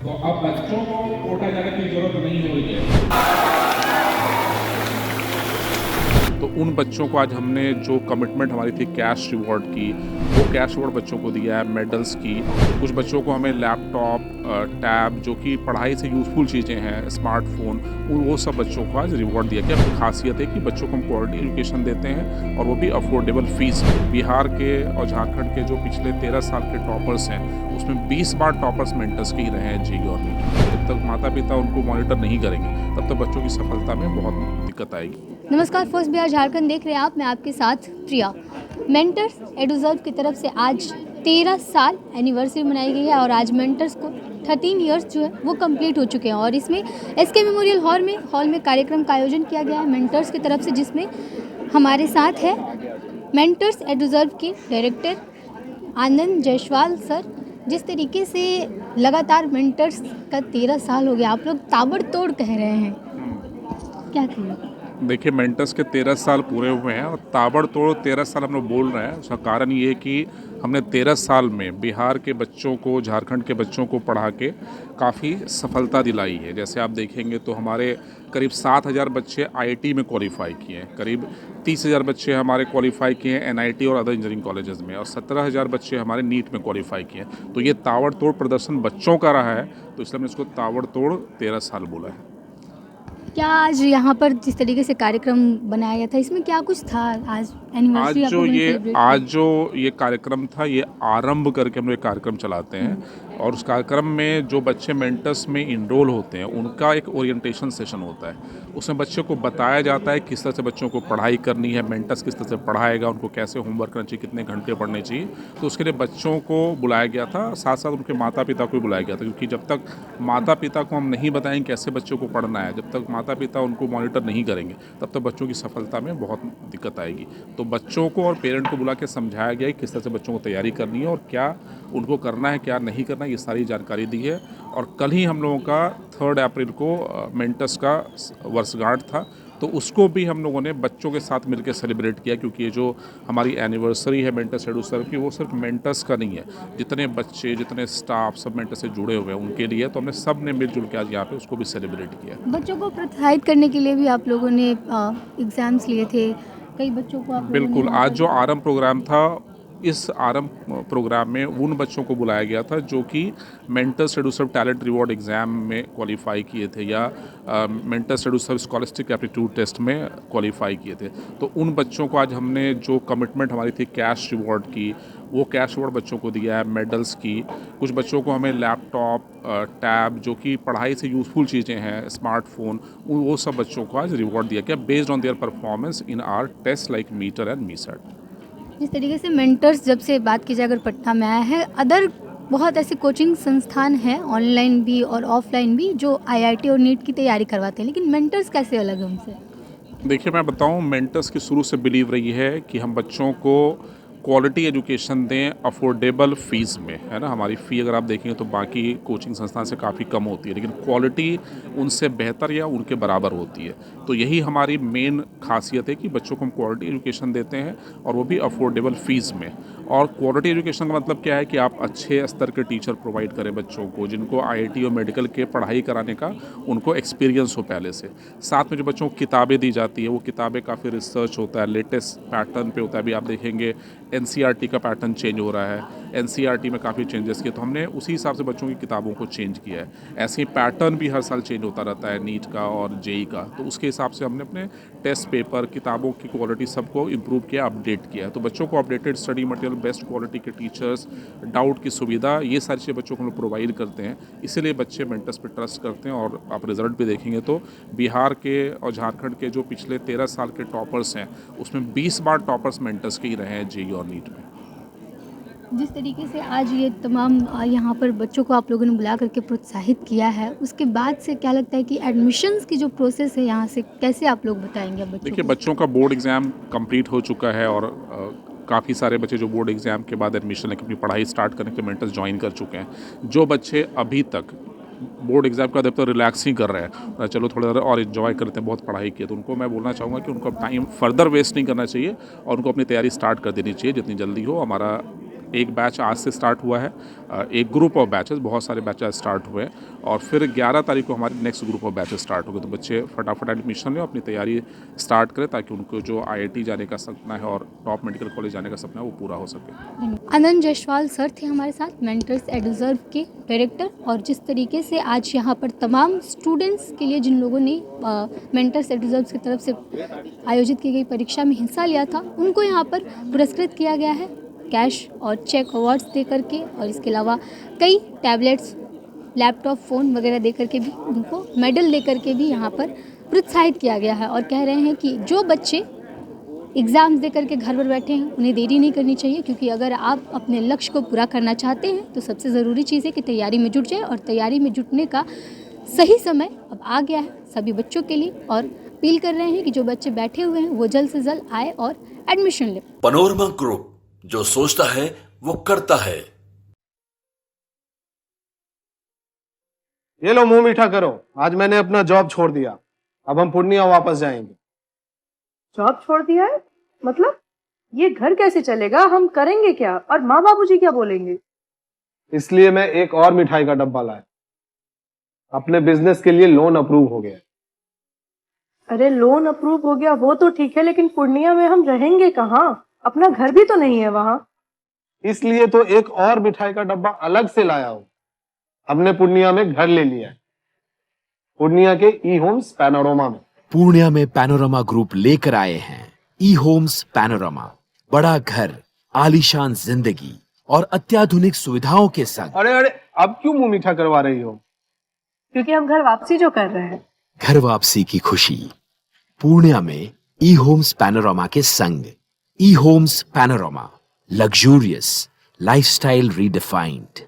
तो अब बच्चों को कोटा जाने की जरूरत नहीं हो रही है। तो उन बच्चों को आज हमने जो कमिटमेंट हमारी थी कैश रिवॉर्ड की, वो कैश रिवॉर्ड बच्चों को दिया है, मेडल्स की। कुछ बच्चों को हमें लैपटॉप, टैब, जो कि पढ़ाई से यूज़फुल चीज़ें हैं, स्मार्टफ़ोन, वो सब बच्चों को आज रिवॉर्ड दिया गया। खासियत है कि बच्चों को हम क्वालिटी एजुकेशन देते हैं और वो भी अफोर्डेबल फ़ीस में। बिहार के और झारखंड के जो पिछले 13 साल के टॉपर्स हैं, उसमें 20 बार टॉपर्स मेंटर्स के ही रहे हैं जेईई और नीट। जब तक माता पिता उनको मॉनिटर नहीं करेंगे, तब तक बच्चों की सफलता में बहुत दिक्कत आएगी। नमस्कार, फर्स्ट बिहार झारखंड देख रहे हैं आप। मैं आपके साथ प्रिया। मेंटर्स एडुजर्व की तरफ से आज 13 साल एनिवर्सरी मनाई गई है और आज मेंटर्स को 13 इयर्स जो है वो कंप्लीट हो चुके हैं और इसमें एसके मेमोरियल हॉल में कार्यक्रम का आयोजन किया गया है मेंटर्स की तरफ से, जिसमें हमारे साथ है मेंटर्स एडुजर्व के डायरेक्टर आनंद जायसवाल सर। जिस तरीके से लगातार मेंटर्स का 13 साल हो गया, आप लोग ताबड़तोड़ कह रहे हैं, क्या कहें? देखिए, मेंटर्स के 13 साल पूरे हुए हैं और ताबड़तोड़ 13 साल हम लोग बोल रहे हैं। उसका कारण ये है कि हमने 13 साल में बिहार के बच्चों को, झारखंड के बच्चों को पढ़ा के काफ़ी सफलता दिलाई है। जैसे आप देखेंगे तो हमारे करीब 7,000 बच्चे आईआईटी में क्वालिफाई किए हैं, करीब 30,000 बच्चे हमारे क्वालिफाई किए हैं एनआईटी और अदर इंजीनियरिंग कॉलेजेस में, और 17,000 बच्चे हमारे नीट में क्वालिफाई किए हैं। तो ये ताबड़तोड़ प्रदर्शन बच्चों का रहा है, तो इसलिए हमने इसको ताबड़तोड़ 13 साल बोला है। क्या आज यहाँ पर जिस तरीके से कार्यक्रम बनाया गया था, इसमें क्या कुछ था? आज एनिवर्सरी आप लोगों ने सेलिब्रेट आज की? जो ये कार्यक्रम था, ये आरंभ करके हम लोग एक कार्यक्रम चलाते हैं और उस कार्यक्रम में जो बच्चे मेंटर्स में इनरोल होते हैं, उनका एक ओरिएंटेशन सेशन होता है। उसमें बच्चों को बताया जाता है किस तरह से बच्चों को पढ़ाई करनी है, मेंटर्स किस तरह से पढ़ाएगा, उनको कैसे होमवर्क करना चाहिए, कितने घंटे पढ़ने चाहिए। तो उसके लिए बच्चों को बुलाया गया था, साथ साथ उनके माता पिता को भी बुलाया गया था, क्योंकि जब तक माता पिता को हम नहीं बताएंगे कैसे बच्चों को पढ़ना है, जब तक माता पिता उनको मॉनिटर नहीं करेंगे, तब तक बच्चों की सफलता में बहुत दिक्कत आएगी। तो बच्चों को और पेरेंट को बुला के समझाया गया है किस तरह से बच्चों को तैयारी करनी है और क्या उनको करना है, क्या नहीं करना है, ये सारी जानकारी दी है। और कल ही हम लोगों का 3 अप्रैल को मेंटर्स का वर्षगांठ था, तो उसको भी हम लोगों ने बच्चों के साथ मिलकर सेलिब्रेट किया, क्योंकि ये जो हमारी एनिवर्सरी है मेंटर्स एडुसर्व की, वो सिर्फ मेंटर्स का नहीं है, जितने बच्चे, जितने स्टाफ सब मेंटर से जुड़े हुए हैं उनके लिए। तो हमने सब ने मिलजुल के आज यहाँ पे उसको भी सेलिब्रेट किया। बच्चों को प्रोत्साहित करने के लिए भी आप लोगों ने एग्ज़ाम्स लिए थे, कई बच्चों को आप लोगों ने बिल्कुल, यहाँ आज पर जो आरंभ प्रोग्राम था, इस आरंभ प्रोग्राम में उन बच्चों को बुलाया गया था जो कि मेंटर्स एडुसर्व टैलेंट रिवॉर्ड एग्ज़ाम में क्वालिफाई किए थे या मेंटर्स एडुसर्व स्कॉलस्टिक एप्टीट्यूड टेस्ट में क्वालिफाई किए थे। तो उन बच्चों को आज हमने जो कमिटमेंट हमारी थी कैश रिवॉर्ड की, वो कैश रिवॉर्ड बच्चों को दिया है, मेडल्स की। कुछ बच्चों को हमें लैपटॉप, टैब, जो कि पढ़ाई से यूज़फुल चीज़ें हैं, स्मार्टफ़ोन, वो सब बच्चों को आज रिवॉर्ड दिया गया based on their performance in our test like meter and मीसैट। जिस तरीके से मेंटर्स, जब से बात की जाए अगर पटना में आया है, अदर बहुत ऐसे कोचिंग संस्थान हैं ऑनलाइन भी और ऑफलाइन भी जो आईआईटी और नीट की तैयारी करवाते हैं, लेकिन मेंटर्स कैसे अलग है उनसे? देखिए, मैं बताऊं, मेंटर्स की शुरू से बिलीव रही है कि हम बच्चों को क्वालिटी एजुकेशन दें अफोर्डेबल फ़ीस में, है ना। हमारी फ़ी अगर आप देखेंगे तो बाकी कोचिंग संस्थान से काफ़ी कम होती है, लेकिन क्वालिटी उनसे बेहतर या उनके बराबर होती है। तो यही हमारी मेन खासियत है कि बच्चों को हम क्वालिटी एजुकेशन देते हैं और वो भी अफोर्डेबल फ़ीस में। और क्वालिटी एजुकेशन का मतलब क्या है कि आप अच्छे स्तर के टीचर प्रोवाइड करें बच्चों को, जिनको आईआईटी और मेडिकल के पढ़ाई कराने का उनको एक्सपीरियंस हो पहले से। साथ में जो बच्चों को किताबें दी जाती है, वो किताबें काफ़ी रिसर्च होता है, लेटेस्ट पैटर्न पे होता है। अभी आप देखेंगे एनसीईआरटी का पैटर्न चेंज हो रहा है, एनसीईआरटी में काफ़ी चेंजेस किए, तो हमने उसी हिसाब से बच्चों की किताबों को चेंज किया है। ऐसे ही पैटर्न भी हर साल चेंज होता रहता है नीट का और जेईई का, तो उसके हिसाब से हमने अपने टेस्ट पेपर, किताबों की क्वालिटी सबको इम्प्रूव किया, अपडेट किया है। तो बच्चों को updated study material, best quality के टीचर्स, डाउट की सुविधा, ये सारी चीज़ें बच्चों को हम लोग प्रोवाइड करते हैं। इसीलिए बच्चे मेंटर्स पे ट्रस्ट करते हैं। और आप रिजल्ट भी देखेंगे तो बिहार के और झारखंड के जो पिछले 13 साल के टॉपर्स हैं, उसमें 20 बार टॉपर्स मेंटर्स के ही रहे हैं जेईई और नीट में। जिस तरीके से आज ये तमाम यहाँ पर बच्चों को आप लोगों ने बुला करके प्रोत्साहित किया है, उसके बाद से क्या लगता है कि एडमिशन्स की जो प्रोसेस है यहाँ से कैसे आप लोग बताएंगे बच्चों देखिए, को? बच्चों का बोर्ड एग्ज़ाम कंप्लीट हो चुका है और काफ़ी सारे बच्चे जो बोर्ड एग्ज़ाम के बाद एडमिशन लेकर अपनी पढ़ाई स्टार्ट करने के मेंटर्स ज्वाइन कर चुके हैं। जो बच्चे अभी तक बोर्ड एग्ज़ाम का जब तक रिलैक्स ही कर रहे हैं, चलो थोड़ा और इन्जॉय करते हैं, बहुत पढ़ाई की है, तो उनको मैं बोलना चाहूँगा कि उनको टाइम फर्दर वेस्ट नहीं करना चाहिए और उनको अपनी तैयारी स्टार्ट कर देनी चाहिए जितनी जल्दी हो। हमारा एक बैच आज से स्टार्ट हुआ है, एक ग्रुप ऑफ बैचेस, बहुत सारे बैचेस स्टार्ट हुए और फिर 11 तारीख को हमारे next group of batches start हो गए। तो बच्चे फटाफट एडमिशन लें, अपनी तैयारी स्टार्ट करें ताकि उनको जो IIT जाने का सपना है और टॉप मेडिकल कॉलेज जाने का सपना है वो पूरा हो सके। आनंद जायसवाल सर थे हमारे साथ, मेंटर्स एडुजर्व के डायरेक्टर, और जिस तरीके से आज यहाँ पर तमाम स्टूडेंट्स के लिए जिन लोगों ने मेंटर्स एडुजर्व की तरफ से आयोजित की गई परीक्षा में हिस्सा लिया था उनको यहाँ पर पुरस्कृत किया गया है कैश और चेक अवार्ड्स दे करके, और इसके अलावा कई टैबलेट्स, लैपटॉप, फ़ोन वगैरह दे करके भी उनको मेडल दे करके भी यहाँ पर प्रोत्साहित किया गया है। और कह रहे हैं कि जो बच्चे एग्ज़ाम्स दे करके घर पर बैठे हैं उन्हें देरी नहीं करनी चाहिए, क्योंकि अगर आप अपने लक्ष्य को पूरा करना चाहते हैं तो सबसे ज़रूरी चीज़ है कि तैयारी में जुट जाए, और तैयारी में जुटने का सही समय अब आ गया है सभी बच्चों के लिए। और अपील कर रहे हैं कि जो बच्चे बैठे हुए हैं वो जल्द से जल्द आए और एडमिशन लें। पैनोरमा ग्रुप, जो सोचता है वो करता है। ये लो, मुंह मीठा करो। आज मैंने अपना जॉब छोड़ दिया, अब हम पूर्णिया वापस जाएंगे। जॉब छोड़ दिया है? मतलब ये घर कैसे चलेगा? हम करेंगे क्या? और माँ बाबूजी क्या बोलेंगे? इसलिए मैं एक और मिठाई का डब्बा लाया। अपने बिजनेस के लिए लोन अप्रूव हो गया। अरे लोन अप्रूव हो गया वो तो ठीक है, लेकिन पूर्णिया में हम रहेंगे कहाँ? अपना घर भी तो नहीं है वहाँ। इसलिए तो एक और मिठाई का डब्बा अलग से लाया हूँ। हमने पूर्णिया में घर ले लिया है, पूर्णिया के ई होम्स पैनोरमा में। पूर्णिया में पैनोरमा ग्रुप लेकर आए हैं ई होम्स पैनोरमा, बड़ा घर, आलीशान जिंदगी और अत्याधुनिक सुविधाओं के संग। अरे अरे, अब क्यों मुंह मीठा करवा रही हो? क्योंकि हम घर वापसी जो कर रहे हैं। घर वापसी की खुशी पूर्णिया में ई होम्स पैनोरमा के संग। E homes panorama, luxurious lifestyle redefined.